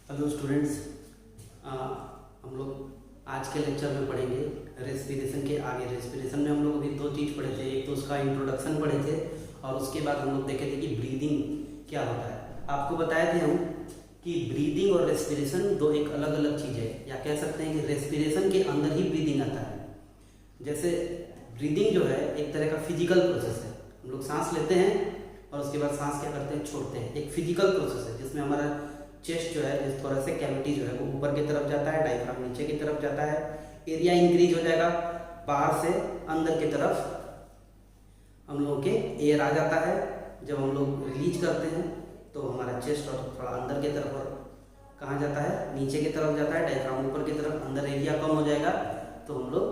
Hello students, हम लोग आज के लेक्चर में पढ़ेंगे रेस्पिरेशन के आगे। रेस्पिरेशन में हम लोग अभी दो चीज़ पढ़े थे, एक तो उसका इंट्रोडक्शन पढ़े थे और उसके बाद हम लोग देखे थे कि ब्रीदिंग क्या होता है। आपको बताए थे हम कि ब्रीदिंग और रेस्पिरेशन दो एक अलग अलग चीज़ है, या कह सकते हैं कि रेस्पिरेशन के अंदर ही ब्रीदिंग आता है। जैसे ब्रीदिंग जो है एक तरह का फिजिकल प्रोसेस है, हम लोग सांस लेते हैं और उसके बाद सांस क्या करते हैं, छोड़ते हैं। एक फिजिकल प्रोसेस है जिसमें हमारा चेस्ट जो है, जिस थोड़ा सा कैविटी जो है वो ऊपर की तरफ जाता है, डायफ्राम नीचे की तरफ जाता है, एरिया इंक्रीज हो जाएगा, बाहर से अंदर की तरफ हम लोगों के एयर आ जाता है। जब हम लोग रिलीज करते हैं तो हमारा चेस्ट और थोड़ा अंदर की तरफ और कहाँ जाता है, नीचे की तरफ जाता है, डायफ्राम ऊपर की तरफ, अंदर एरिया कम हो जाएगा तो हम लोग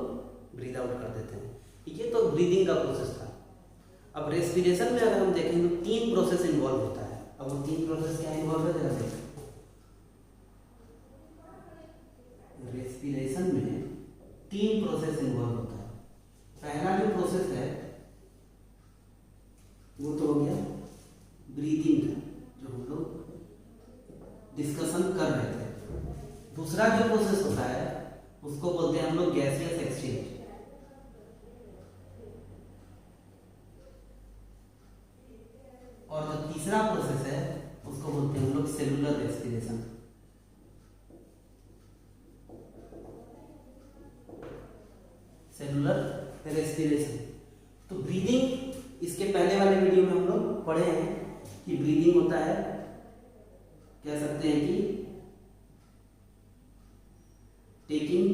ब्रीद आउट कर देते हैं। ये तो ब्रीदिंग का प्रोसेस था। अब रेस्पिरेशन में अगर हम देखें तो तीन प्रोसेस इन्वॉल्व होता है। अब वो तीन प्रोसेस क्या इन्वॉल्व है, जरा देखें। रेस्पिरेशन में तीन प्रोसेस इन्वॉल्व होता है। पहला जो प्रोसेस है वो तो हो गया ब्रीदिंग का, जो हम लोग डिस्कशन कर रहे थे। दूसरा जो प्रोसेस होता है उसको बोलते हैं हम लोग गैसियस एक्सचेंज। और जो तीसरा प्रोसेस है उसको बोलते हैं हम लोग सेलुलर रेस्पिरेशन। Cellular respiration. तो ब्रीदिंग, इसके पहले वाले वीडियो में हम लोग पढ़े हैं कि ब्रीदिंग होता है, कह सकते हैं कि taking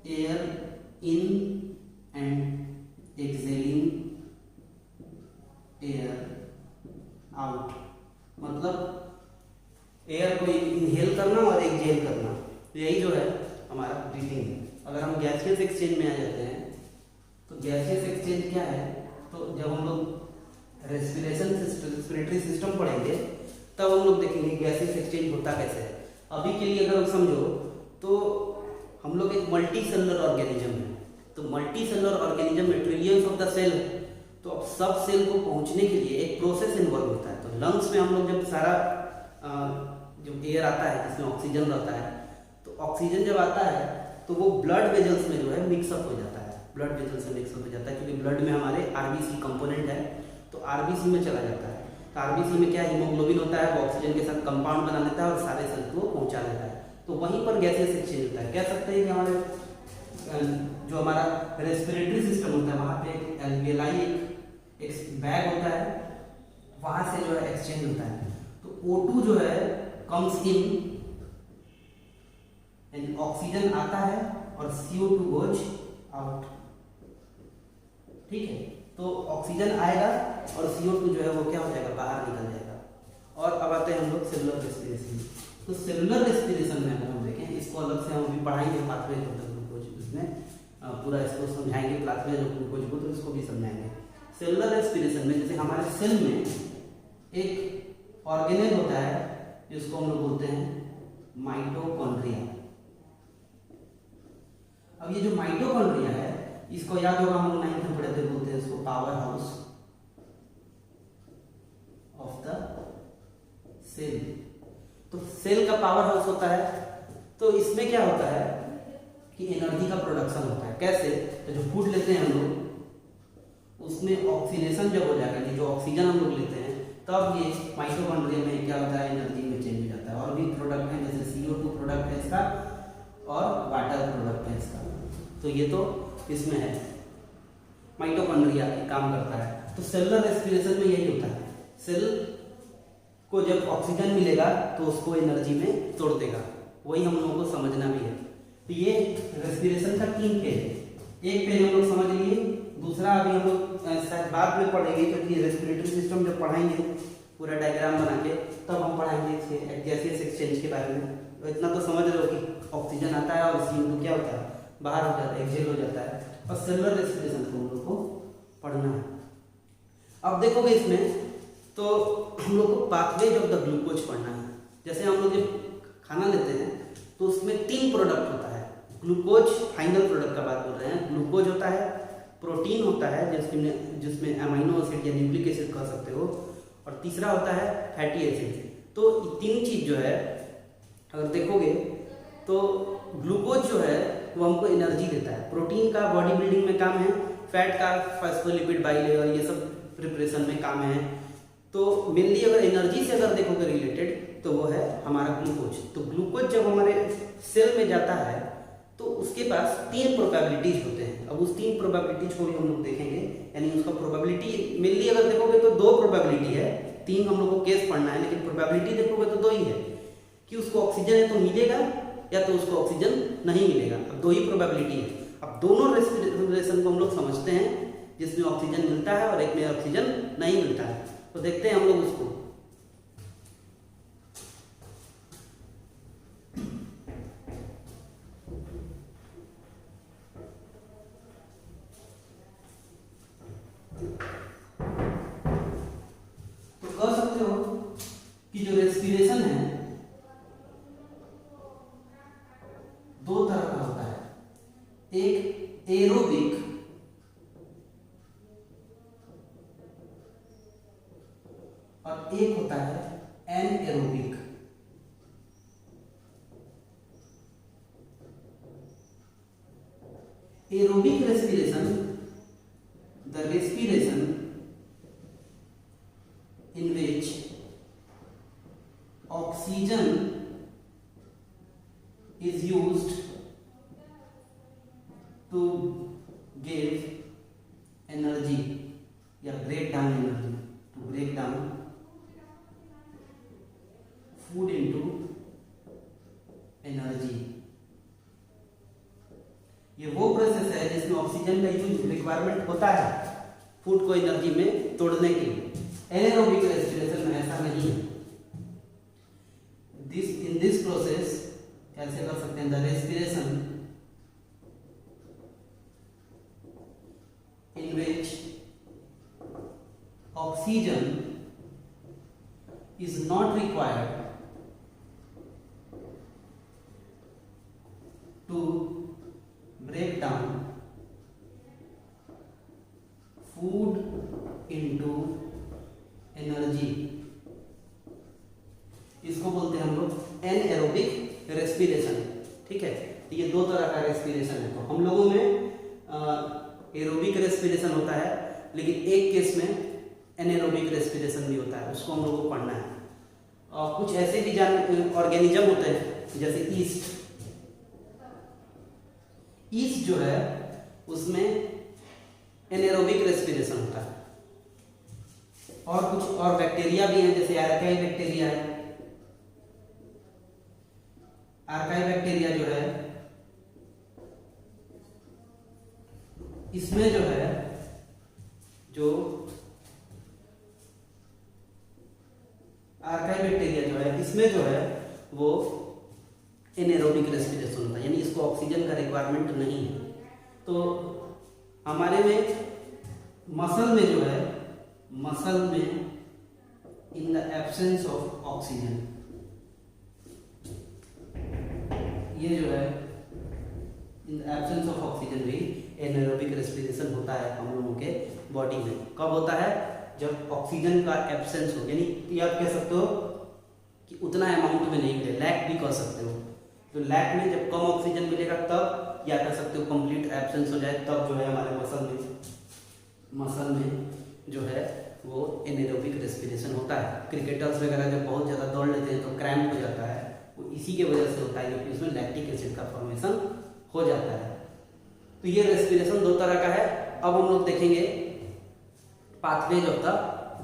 air in and exhaling air out, मतलब एयर को इनहेल करना और एक्सहेल करना, तो यही जो है हमारा ब्रीदिंग है। अगर हम गैसियस एक्सचेंज में आ जाते हैं तो गैसियस एक्सचेंज क्या है, तो जब हम लोग रेस्पिरेटरी सिस्टम पढ़ेंगे तब हम लोग देखेंगे गैसियस एक्सचेंज होता कैसे है। अभी के लिए अगर हम समझो तो हम लोग एक मल्टी सेलुलर ऑर्गेनिज्म है। तो मल्टी सेलुलर ऑर्गेनिज्म में ट्रिलियंस ऑफ द सेल है, तो अब सब सेल को पहुंचने के लिए एक प्रोसेस इन्वॉल्व होता है। तो लंग्स में हम लोग जब सारा जो एयर आता है जिसमें ऑक्सीजन रहता है, तो ऑक्सीजन जब आता है तो वो ब्लड वेजल्स में जो है मिक्सअप हो जाता है, ब्लड वेजल्स में मिक्सअप हो जाता है, क्योंकि ब्लड में हमारे आरबीसी कंपोनेंट है, तो आरबीसी में चला जाता है। तो आरबीसी में क्या हीमोग्लोबिन होता है, वो ऑक्सीजन के साथ कंपाउंड बना लेता है और सारे सेल को पहुंचा देता है। तो वहीं पर गैसियस एक्सचेंज होता है। कह सकते हैं कि हमारे जो हमारा रेस्पिरेटरी सिस्टम होता है वहां पे एक एल्वियोलाई एक बैग होता है, वहां से जो है एक्सचेंज होता है। तो O2 जो है कम्स इन एंड ऑक्सीजन आता है और CO2 गोज आउट। ठीक है, तो ऑक्सीजन आएगा और CO2 जो है वो क्या हो जाएगा, बाहर निकल जाएगा। और अब आते हैं हम लोग सेलुलर रेस्पिरेशन। तो सेलुलर रेस्पिरेशन में अगर हम देखें, इसको अलग से हम अभी पढ़ाएंगे पाथवे ग्लूकोज, इसमें पूरा इसको समझाएंगे, पाथवे ग्लूकोज को, तो इसको भी समझाएंगे। सेलुलर रेस्पिरेशन में जैसे हमारे सेल में एक ऑर्गेनेल होता है जिसको हम लोग बोलते हैं माइटोकॉन्ड्रिया। अब ये जो माइटोकॉन्ड्रिया है, इसको याद होगा हम लोग 9th में पढ़े थे, बोलते हैं इसको power house of the cell. तो सेल का पावर हाउस होता है, तो इसमें क्या होता है कि एनर्जी का प्रोडक्शन होता है। कैसे, तो जो फूड लेते हैं हम लोग उसमें ऑक्सीडेशन जब हो जाएगा, जो ऑक्सीजन हम लोग लेते हैं, तब ये माइटोकॉन्ड्रिया में क्या होता है, एनर्जी में चेंज हो जाता है। और भी प्रोडक्ट हैं, जैसे CO2 प्रोडक्ट है इसका और वाटर प्रोडक्ट है इसका। तो ये तो इसमें है, माइटोकॉन्ड्रिया काम करता है। तो सेलुलर रेस्पिरेशन में यही होता है, सेल को जब ऑक्सीजन मिलेगा तो उसको एनर्जी में तोड़ देगा। वही हम लोगों को समझना भी है। तो ये रेस्पिरेशन का 3 फेज है। एक फेज हम लोग समझ लिए, दूसरा अभी हम लोग शायद बाद में पढ़ेंगे, क्योंकि रेस्पिरेटरी सिस्टम जब पढ़ाएंगे पूरा डायग्राम बना के तब हम पढ़ाएंगे इसके गैसियस एक्सचेंज के बारे में। तो इतना तो समझ रहे हो कि ऑक्सीजन आता है और CO2 क्या होता है, बाहर हो जाता है, एक्सहेल हो जाता है। और सेलुलर रेस्पिरेशन को हम लोग को पढ़ना है। अब देखोगे इसमें तो हम लोग को पाथवे ऑफ द ग्लूकोज पढ़ना है। जैसे हम लोग जब खाना लेते हैं तो उसमें 3 प्रोडक्ट होता है। ग्लूकोज फाइनल प्रोडक्ट का बात कर रहे हैं, ग्लूकोज होता है, प्रोटीन होता है जिसमें अमीनो एसिड या न्यूक्लिक एसिड कह सकते हो, और तीसरा होता है फैटी एसिड। तो तीन चीज जो है अगर देखोगे तो ग्लूकोज जो है वो हमको एनर्जी देता है, प्रोटीन का बॉडी बिल्डिंग में काम है, फैट का फॉस्फोलिपिड बाइलेयर ये सब प्रिपरेशन में काम है। तो मेनली अगर एनर्जी से अगर देखोगे रिलेटेड तो वो है हमारा ग्लूकोज। तो ग्लूकोज जब हमारे सेल में जाता है तो उसके पास तीन प्रोबेबिलिटीज होते हैं। अब उस तीन प्रोबेबिलिटीज को भी हम लोग देखेंगे, यानी उसका प्रोबेबिलिटी मेनली अगर देखोगे तो दो प्रोबेबिलिटी है, तीन हम लोग को केस पढ़ना है, लेकिन प्रोबेबिलिटी देखोगे तो दो ही है कि उसको ऑक्सीजन है तो मिलेगा या तो उसको ऑक्सीजन नहीं मिलेगा। अब दो ही प्रोबेबिलिटी है। अब दोनों रेस्पिरेशन को हम लोग समझते हैं, जिसमें ऑक्सीजन मिलता है और एक में ऑक्सीजन नहीं मिलता है। तो देखते हैं हम लोग उसको। तो कह सकते हो कि जो रेस्पिरेशन है दो तरह का होता है, एक एरोबिक और एक होता है anaerobic. Aerobic respiration, the respiration in which oxygen is used to give energy या break down energy, to break down food into energy। ये वो प्रोसेस है जिसमें ऑक्सीजन का यूज रिक्वायरमेंट होता है फूड को एनर्जी में तोड़ने के लिए। एनारोबिक रेस्पिरेशन में ऐसा नहीं है। इन दिस प्रोसेस कैसे कर सकते हैं, the respiration in which oxygen is not required to break down food into energy. इसको बोलते हैं हम लोग एनएरोबिक रेस्पिरेशन। ठीक है, तो ये दो तरह का रेस्पिरेशन है। तो हम लोगों में एरोबिक रेस्पिरेशन होता है, लेकिन एक केस में एनएरोबिक रेस्पिरेशन भी होता है, उसको हम लोगों को पढ़ना है। और कुछ ऐसे भी ऑर्गेनिज्म होते हैं जैसे ईस्ट। ईस्ट जो है उसमें एनएरोबिक रेस्पिरेशन होता है। और कुछ और बैक्टीरिया भी हैं, जैसे आर्काई बैक्टीरिया है। आर्काई बैक्टीरिया जो है इसमें जो है जो आर्काई बैक्टीरिया जो है इसमें जो है वो एनारोबिक रेस्पिरेशन होता है, यानी इसको ऑक्सीजन का रिक्वायरमेंट नहीं है। तो हमारे में मसल में जो है, मसल में in the absence of oxygen, ये जो है in the absence of oxygen भी एनारोबिक रेस्पिरेशन होता है हम लोगों के बॉडी में। कब होता है, जब ऑक्सीजन का एब्सेंस हो, यानी आप कह सकते हो कि उतना अमाउंट में नहीं मिले, लैक भी कह सकते हो। तो लैक में जब कम ऑक्सीजन मिलेगा तब, या कह सकते हो कंप्लीट एब्सेंस हो जाए तब जो है हमारे मसल में जो है वो एनारोबिक रेस्पिरेशन होता है। क्रिकेटर्स वगैरह जब बहुत ज़्यादा दौड़ लेते हैं तो क्रैम्प हो जाता है, वो इसी के वजह से होता है क्योंकि उसमें लैक्टिक एसिड का फॉर्मेशन हो जाता है। तो ये रेस्पिरेशन दो तरह का है। अब हम लोग देखेंगे पाथवेज ऑफ द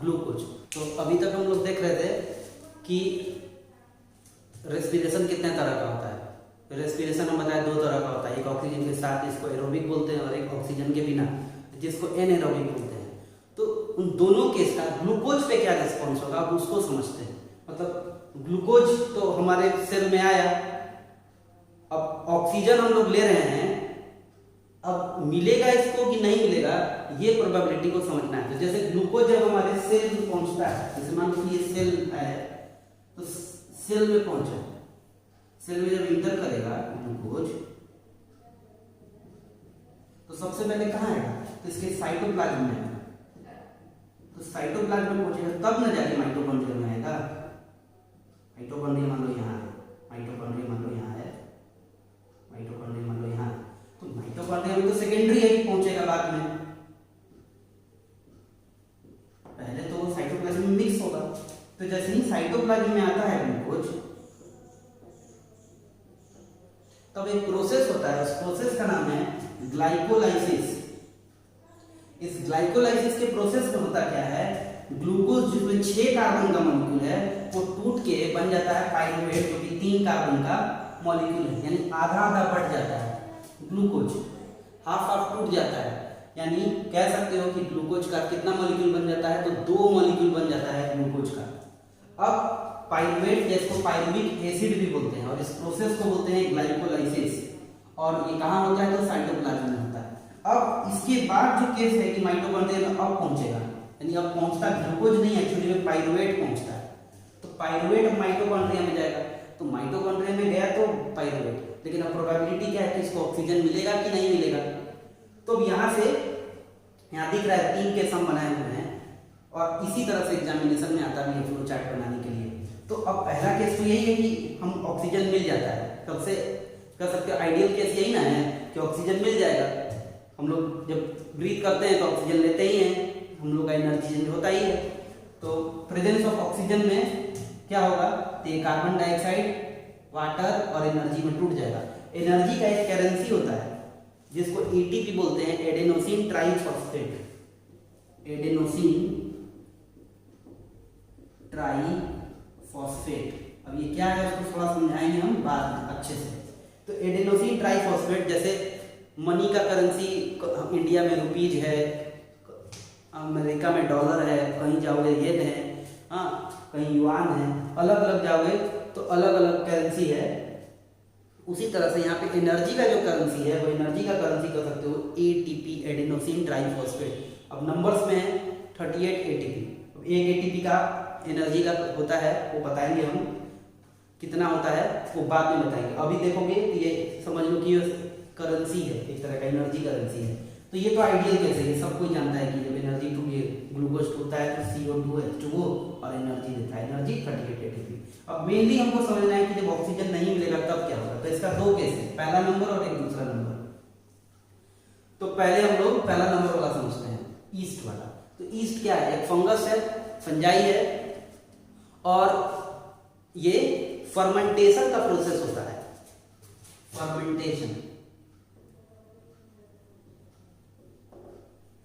ग्लूकोज। तो अभी तक हम लोग देख रहे थे कि रेस्पिरेशन कितने तरह का होता है। रेस्पिरेशन हम बताया दो तरह का होता है, एक ऑक्सीजन के साथ जिसको एरोबिक बोलते हैं और एक ऑक्सीजन के बिना जिसको एनएरोबिक बोलते हैं। तो उन दोनों केस का ग्लूकोज पे क्या रिस्पॉन्स होगा आप उसको समझते हैं। मतलब ग्लूकोज तो हमारे सेल में आया, अब ऑक्सीजन हम लोग ले रहे हैं, अब मिलेगा इसको कि नहीं मिलेगा ये प्रोबेबिलिटी को समझना है। तो जैसे ग्लूकोज जब हमारे सेल में पहुंचता है, जैसे मान लो ये सेल है तो सेल में पहुंचा, सेल में जब इंटर करेगा ग्लूकोज तो सबसे पहले कहाँ आएगा, तो इसके साइटोप्लाज्म में आएगा। तो साइटोप्लाज्म में पहुंचेगा तब न जाके माइटोकॉन्ड्रिया में आएगा। जैसे ही साइटोप्लाज्म में आता है ग्लूकोज, तब एक प्रोसेस होता है, उस प्रोसेस का नाम है ग्लाइकोलाइसिस। इस ग्लाइकोलाइसिस के प्रोसेस में होता क्या है, ग्लूकोज जिसमें 6 कार्बन का मॉलिक्यूल है वो टूट के बन जाता है पाइरुवेट, जो कि 3 कार्बन का मॉलिक्यूल है, यानी आधा आधा बढ़ जाता है ग्लूकोज, हाफ हाफ टूट जाता है। यानी कह सकते हो कि ग्लूकोज का कितना मॉलिक्यूल बन जाता है, तो 2 मॉलिक्यूल बन जाता है ग्लूकोज का। अब पाइरुवेट जिसको पाइरुविक एसिड भी बोलते हैं, और इस प्रोसेस को बोलते हैं ग्लाइकोलाइसिस, और ये कहाँ होता है, तो साइटोप्लाज्म में होता है। अब इसके बाद जो केस है कि माइटोकॉन्ड्रिया में अब पहुंचेगा, यानी अब पहुंचता ग्लूकोज नहीं, एक्चुअली में पाइरुवेट पहुंचता है। तो पाइरुवेट माइटोकॉन्ड्रिया में जाएगा, तो माइटोकॉन्ड्रिया में गया तो पाइरुवेट, लेकिन अब प्रोबेबिलिटी क्या है कि इसको ऑक्सीजन मिलेगा कि नहीं मिलेगा। तो यहाँ से यहाँ दिख रहा है 3 के सम बनाए हुए हैं, और इसी तरह से एग्जामिनेशन में आता भी है फ्लो चार्ट बनाने के लिए। तो अब पहला केस तो यही है कि हम ऑक्सीजन मिल जाता है, सबसे कह सकते हो आइडियल केस यही ना है कि ऑक्सीजन मिल जाएगा। हम लोग जब ब्रीथ करते हैं तो ऑक्सीजन लेते ही हैं, हम लोग का एनर्जी चेंज होता ही है। तो प्रेजेंस ऑफ ऑक्सीजन में क्या होगा, तो कार्बन डाइऑक्साइड, वाटर और एनर्जी में टूट जाएगा। एनर्जी का एक करेंसी होता है जिसको एटीपी बोलते हैं, एडेनोसिन ट्राइफॉस्फेट। एडेनोसिन ट्राइफॉस्फेट, अब ये क्या है उसको थोड़ा समझाएंगे हम बाद में अच्छे से। तो एडेनोसिन ट्राइफॉस्फेट, जैसे मनी का करेंसी इंडिया में रुपीज है, अमेरिका में डॉलर है, कहीं जाओगे येन है, हाँ कहीं युआन है, अलग अलग जाओगे तो अलग अलग करेंसी है। उसी तरह से यहाँ पे एनर्जी का जो करेंसी है वो एनर्जी का करेंसी कह सकते हो एटीपी, एडेनोसिन ट्राइफॉस्फेट। अब नंबर्स में है 38 एटीपी। अब एक एटीपी का एनर्जी का होता है वो बताएंगे हम कितना होता है, वो बाद में बताएंगे। अभी देखोगे तो ये समझ लो कि करेंसी है, एक तरह का एनर्जी करेंसी है। तो ये तो आइडियल केस है, ये सब कोई जानता है कि जब एनर्जी ग्लूकोज टूटता है तो CO2 H2O और एनर्जी देता है, एनर्जी 38 एटीपी। अब मेनली हमको समझना है कि जब ऑक्सीजन नहीं मिलेगा तब क्या होगा। तो इसका 2 केस है, पहला नंबर और एक दूसरा नंबर। तो पहले हम लोग पहला नंबर वाला समझते हैं, ईस्ट वाला। तो ईस्ट क्या है, एक फंगस है, फंजाई है, और ये फर्मेंटेशन का प्रोसेस होता है।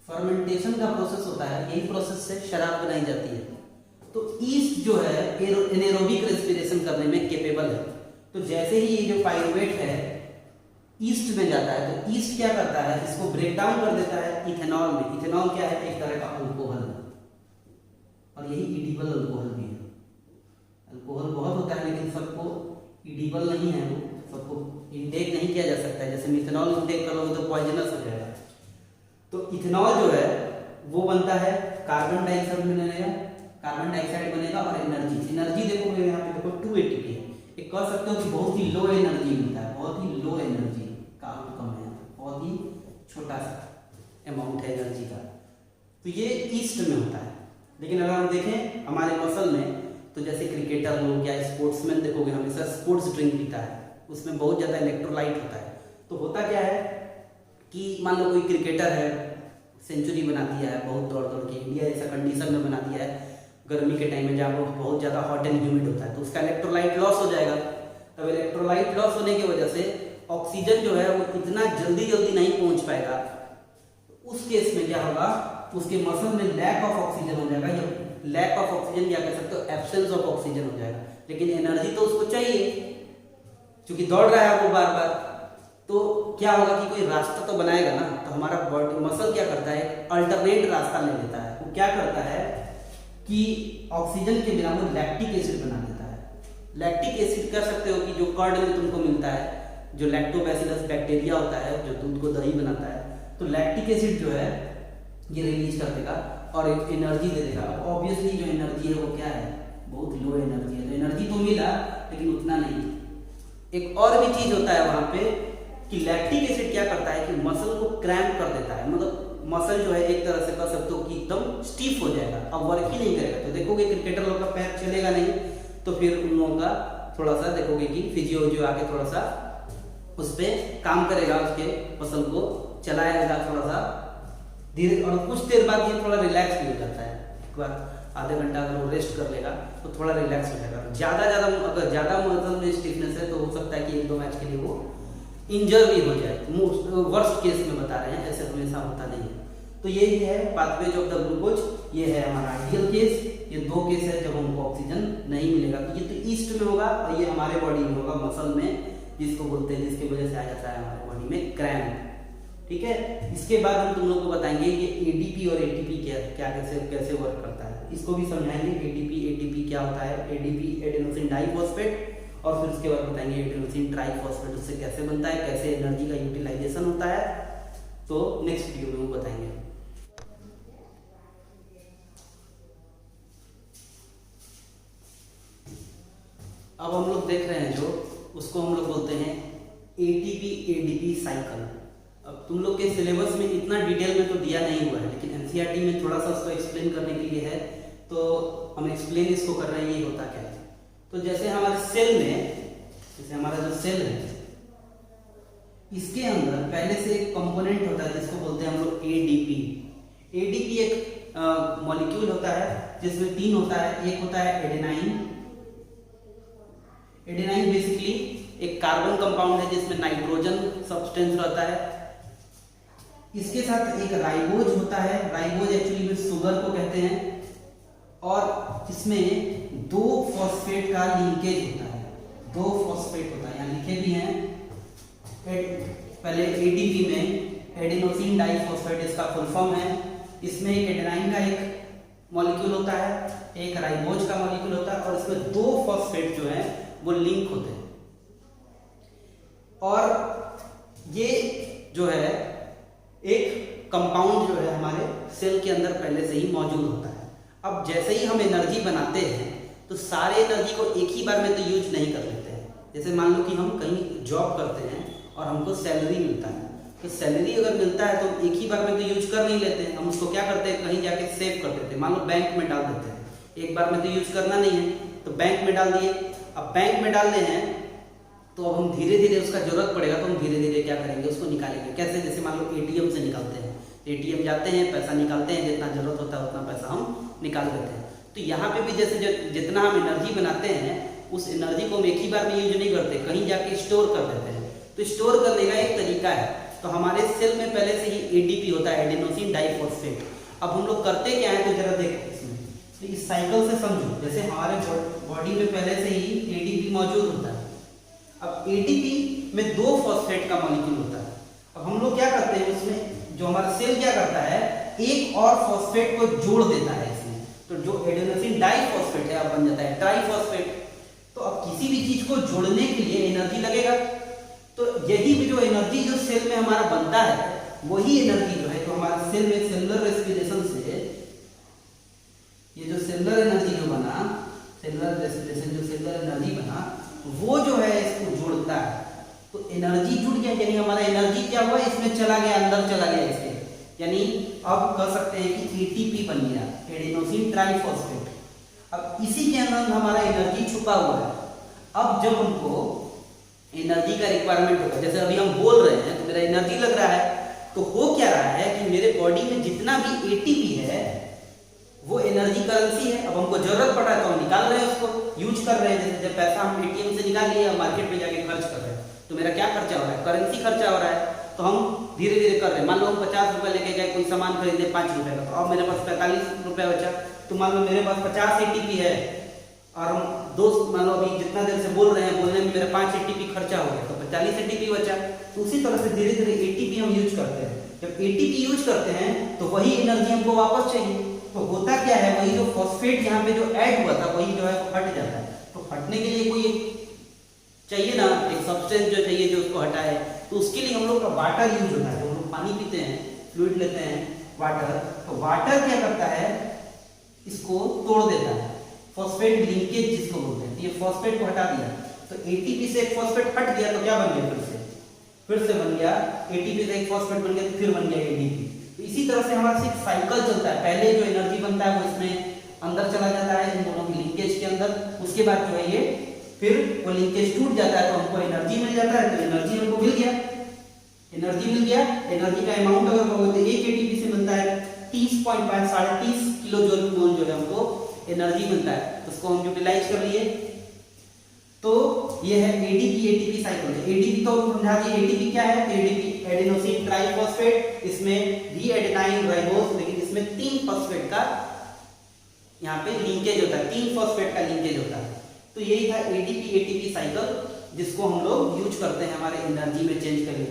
फर्मेंटेशन का प्रोसेस होता है, यही प्रोसेस से शराब बनाई जाती है। तो ईस्ट जो है एनेरोबिक रेस्पिरेशन करने में केपेबल है। तो जैसे ही ये जो पाइरुवेट है ईस्ट में जाता है, तो ईस्ट क्या करता है, इसको ब्रेक डाउन कर देता है इथेनॉल में। इथेनॉल क्या है, एक तरह का अल्कोहल, और यही इडिबल अल्कोहल भी है। अल्कोहल बहुत होता है लेकिन सबको इडिबल नहीं है, वो सबको इंटेक नहीं किया जा सकता है। जैसे मिथेनॉल इंटेक करोगे तो पॉइजनस हो जाएगा। तो इथेनॉल जो है वो बनता है, कार्बन डाइऑक्साइड बनेगा, कार्बन डाइऑक्साइड बनेगा और एनर्जी देखोगे यहाँ पे देखो 2 एटीपी है। एक कह सकते हो कि बहुत ही लो एनर्जी मिलता है, बहुत ही लो एनर्जी का आउटकम है, बहुत ही छोटा सा अमाउंट है एनर्जी का। तो ये ईस्ट में होता है। लेकिन अगर हम देखें हमारे मसल में, तो जैसे क्रिकेटर लोग या स्पोर्ट्समैन देखोगे हमेशा स्पोर्ट्स ड्रिंक पीता है, उसमें बहुत ज़्यादा इलेक्ट्रोलाइट होता है। तो होता क्या है कि मान लो कोई क्रिकेटर है, सेंचुरी बना दिया है बहुत दौड़ दौड़ के, इंडिया जैसा कंडीशन में बना दिया है, गर्मी के टाइम में जहाँ बहुत ज़्यादा हॉट एंड ह्यूमिड होता है, तो उसका इलेक्ट्रोलाइट लॉस हो जाएगा। तब इलेक्ट्रोलाइट लॉस होने की वजह से ऑक्सीजन जो है वो इतना जल्दी नहीं पहुँच पाएगा। उस केस में क्या होगा, उसके मसल में लैक ऑफ ऑक्सीजन हो जाएगा, या लैक ऑफ ऑक्सीजन क्या कह सकते हो, एब्सेंस ऑफ ऑक्सीजन हो जाएगा। लेकिन एनर्जी तो उसको चाहिए, क्योंकि दौड़ रहा है वो बार बार। तो क्या होगा कि कोई रास्ता तो बनाएगा ना। तो हमारा बॉडी मसल क्या करता है, अल्टरनेट रास्ता ले लेता है। वो क्या करता है कि ऑक्सीजन के बिना वो लैक्टिक एसिड बना देता है। लैक्टिक एसिड कह सकते हो कि जो कर्ड में तुमको मिलता है, जो लैक्टोबैसिलस बैक्टीरिया होता है जो दूध को दही बनाता है, तो लैक्टिक एसिड जो है ये रिलीज कर देगा और एक एनर्जी दे देगा। ऑब्वियसली जो एनर्जी है वो क्या है, बहुत लो एनर्जी है। तो एनर्जी तो मिला लेकिन उतना नहीं। एक और भी चीज होता है वहां पे कि लैक्टिक एसिड क्या करता है कि मसल को क्रैम्प कर देता है, मतलब मसल जो है एक तरह से कह सकते हो कि एकदम स्टीफ हो जाएगा, अब वर्क ही नहीं करेगा। तो देखोगे क्रिकेटर लोग का पैर चलेगा नहीं, तो फिर उन लोगों का थोड़ा सा देखोगे कि फिजियो आके थोड़ा सा उस पर काम करेगा, उसके मसल को चलाएगा थोड़ा सा धीरे, और कुछ देर बाद ये थोड़ा रिलैक्स भी हो जाता है। एक बार आधे घंटा अगर वो रेस्ट कर लेगा तो थोड़ा रिलैक्स हो जाएगा। अगर ज़्यादा मसल में स्टिफनेस है तो हो सकता है कि 1-2 मैच के लिए वो इंजर भी हो जाए। वर्स्ट केस में बता रहे हैं, ऐसे हमेशा होता नहीं है। तो यही है पाथवेज ऑफ द ग्लूकोज, ये है हमारा आइडियल केस। ये 2 केस है जब हमको ऑक्सीजन नहीं मिलेगा। तो ये तो ईस्ट में होगा और ये हमारे बॉडी में होगा, मसल में, जिसको बोलते हैं, जिसकी वजह से आ जाता है हमारे बॉडी में क्रैम्प। ठीक है, इसके बाद हम तुम लोग को बताएंगे कि एडीपी और एटीपी क्या कैसे वर्क करता है, इसको भी समझाएंगे। एटीपी क्या होता है, एडीपी एडेनोसिन डाइफॉस्फेट, और फिर उसके बाद बताएंगे एडेनोसिन ट्राइफॉस्फेट उससे कैसे बनता है, कैसे एनर्जी का यूटिलाइजेशन होता है। तो नेक्स्ट वीडियो में वो बताएंगे। अब हम लोग देख रहे हैं जो, उसको हम लोग बोलते हैं एटीपी एडीपी साइकिल। अब तुम लोग के सिलेबस में इतना डिटेल में तो दिया नहीं हुआ है, लेकिन एनसीईआरटी में थोड़ा सा उसको एक्सप्लेन करने के लिए है, तो हम एक्सप्लेन इसको कर रहे हैं ये होता क्या है। तो जैसे हमारे सेल में, जैसे हमारा जो सेल है इसके अंदर पहले से एक कंपोनेंट होता है जिसको बोलते हैं हम लोग एडीपी। एडीपी एक मॉलिक्यूल होता है जिसमें 3 होता है। एक होता है एडेनाइन। एडेनाइन बेसिकली एक कार्बन कंपाउंड है जिसमें नाइट्रोजन सब्सटेंस रहता है। इसके साथ एक राइबोज होता है। राइबोज एक्चुअली में शुगर को कहते हैं, और इसमें 2 फॉस्फेट का लिंकेज होता है। 2 फॉस्फेट होता है, यहाँ लिखे भी हैं। पहले एडीपी में एडेनोसिन डाइफॉस्फेट इसका फुल फॉर्म है। इसमें एक एडेनाइन का एक मॉलिक्यूल होता है, एक राइबोज का मॉलिक्यूल होता है, और इसमें 2 फॉस्फेट जो है वो लिंक होते हैं। और ये जो है एक कंपाउंड जो है हमारे सेल के अंदर पहले से ही मौजूद होता है। अब जैसे ही हम एनर्जी बनाते हैं तो सारे एनर्जी को एक ही बार में तो यूज नहीं कर लेते हैं। जैसे मान लो कि हम कहीं जॉब करते हैं और हमको सैलरी मिलता है, तो सैलरी अगर मिलता है तो एक ही बार में तो यूज कर नहीं लेते हैं। हम उसको क्या करते हैं, कहीं जाके सेव कर देते हैं। मान लो बैंक में डाल देते हैं, एक बार में तो यूज करना नहीं है, तो बैंक में डाल दिए। अब बैंक में डालने हैं तो अब हम धीरे धीरे उसका जरूरत पड़ेगा तो हम धीरे धीरे क्या करेंगे, उसको निकालेंगे। कैसे, जैसे मान लो एटीएम से निकालते हैं, एटीएम जाते हैं, पैसा निकालते हैं, जितना जरूरत होता है उतना पैसा हम निकाल देते हैं। तो यहाँ पे भी जैसे जितना हम एनर्जी बनाते हैं उस एनर्जी को हम एक ही बार में यूज नहीं करते, कहीं जाके स्टोर कर देते हैं। तो स्टोर करने का एक तरीका है। तो हमारे सेल में पहले से ही एडीपी होता है, एडेनोसिन डाइफॉस्फेट। अब हम लोग करते क्या है, तो जरा देखो इसमें, तो इस साइकिल से समझो। जैसे हमारे बॉडी में पहले से ही एडीपी मौजूद होता है। अब एडीपी में 2 फॉस्फेट का मॉलिक्यूल होता है। अब हम लोग क्या करते हैं, उसमें जो हमारा सेल क्या करता है, एक और फॉस्फेट को जोड़ देता है इसमें। तो जो एडेनोसिन डाइफॉस्फेट है अब बन जाता है ट्राइफॉस्फेट। तो अब किसी भी चीज को जोड़ने के लिए एनर्जी लगेगा। तो यही जो एनर्जी जो सेल में हमारा बनता है, वही एनर्जी जो है, तो हमारे सेल में सेलुलर रेस्पिरेशन से ये जो सेलुलर एनर्जी जो बना, सेलुलर रेस्पिरेशन जो सेलुलर एनर्जी बना, वो जो है इसको जोड़ता है। तो एनर्जी जुड़ गया, यानी हमारा एनर्जी क्या हुआ, इसमें चला गया, अंदर चला गया इसके। यानी अब कह सकते हैं कि एटीपी बन गया, एडेनोसिन ट्राइफॉस्फेट। अब इसी के अंदर हमारा एनर्जी छुपा हुआ है। अब जब हमको एनर्जी का रिक्वायरमेंट होगा, जैसे अभी हम बोल रहे हैं तो मेरा एनर्जी लग रहा है, तो हो क्या रहा है कि मेरे बॉडी में जितना भी एटीपी है वो एनर्जी करेंसी है। अब हमको जरूरत पड़ा है तो हम निकाल रहे हैं, उसको यूज कर रहे हैं। जैसे जब पैसा हम एटीएम से निकाल लिया, मार्केट में जाके खर्च कर रहे हैं, तो मेरा क्या खर्चा हो रहा है, करेंसी खर्चा हो रहा है। तो हम धीरे धीरे कर रहे हैं। मान लो हम 50 रुपए लेके गए, कोई सामान खरीदे 5 रुपए का, तो अब मेरे पास 45 रुपए बचा। तो मान लो मेरे पास 50 एटीपी है, और हम दोस्त मान लो अभी जितना देर से बोल रहे हैं, बोलने में मेरा 5 एटीपी खर्चा हो गया, तो 40 एटीपी बचा। तो उसी तरह से धीरे धीरे एटीपी हम यूज करते हैं। जब एटीपी यूज करते हैं तो वही एनर्जी हमको वापस चाहिए। तो होता क्या है, वही जो फॉस्फेट यहाँ पे जो ऐड हुआ था वही जो है हट जाता है। तो हटने के लिए कोई चाहिए ना, एक सब्सटेंस जो चाहिए जो उसको हटाए। तो उसके लिए हम लोग का वाटर यूज होता है। हम लोग पानी पीते हैं, फ्लूइड लेते हैं, वाटर। तो वाटर क्या करता है, इसको तोड़ देता है, फॉस्फेट लिंकेज जिसको बोलते हैं। ये फॉस्फेट को हटा दिया, तो एटीपी से एक फॉस्फेट हट गया, तो क्या बन गया, फिर से बन गया एटीपी से एक फॉस्फेट बन गया, तो फिर बन गया एडीपी। तो इसी तरह से हमारा सिर्फ साइकिल चलता है। पहले जो एनर्जी बनता है वो इसमें अंदर चला जाता है, इन दोनों की लिंकेज के अंदर। उसके बाद जो है ये फिर वो लिंकेज टूट जाता है, तो हमको एनर्जी मिल जाता है। तो एनर्जी हमको मिल गया, एनर्जी मिल गया। एनर्जी का अमाउंट अगर कहोगे तो एक एटीपी से मिलता है 30.5 किलो जूल जो है हमको एनर्जी मिलता है, तो उसको हम यूटिलाइज कर लिए। तो ये है एडीपी एटीपी साइकिल। एडीपी तो समझा दिए, एटीपी क्या है? एडीपी एडेनोसिन ट्राइफॉस्फेट, इसमें डी एडेनाइन राइबोस, लेकिन इसमें 3 फॉस्फेट का यहाँ पे लिंकेज होता है, 3 फॉस्फेट का लिंकेज होता है। तो यही था एडीपी एटीपी साइकिल, जिसको हम लोग यूज करते हैं हमारे एनर्जी में चेंज करने के लिए।